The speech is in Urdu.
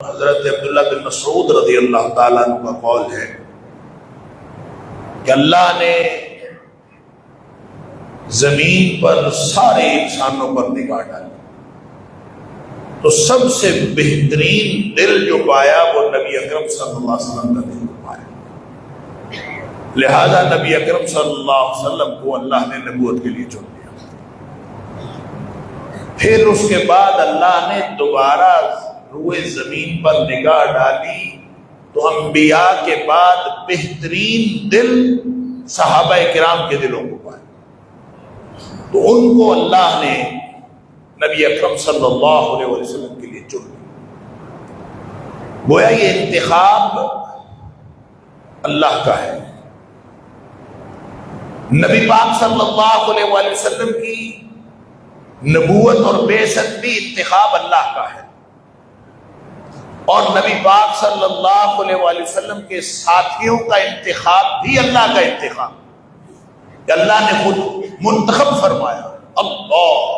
حضرت عبداللہ بن مسعود رضی اللہ تعالیٰ عنہ کا قول ہے کہ اللہ نے زمین پر سارے انسانوں پر نگاہ ڈالی تو سب سے بہترین دل جو پایا وہ نبی اکرم صلی اللہ علیہ وسلم کا دل پایا، لہذا نبی اکرم صلی اللہ علیہ وسلم کو اللہ نے نبوت کے لیے چن لیا۔ پھر اس کے بعد اللہ نے دوبارہ روئے زمین پر نگاہ ڈالی تو انبیاء کے بعد بہترین دل صحابہ کرام کے دلوں کو پائے، تو ان کو اللہ نے نبی اکرم صلی اللہ علیہ وسلم کے لیے چن لیا۔ گویا یہ انتخاب اللہ کا ہے۔ نبی پاک صلی اللہ علیہ وسلم کی نبوت اور بعثت بھی انتخاب اللہ کا ہے، اور نبی پاک صلی اللہ علیہ وسلم کے ساتھیوں کا انتخاب بھی اللہ کا انتخاب کہ اللہ نے خود منتخب فرمایا۔ اللہ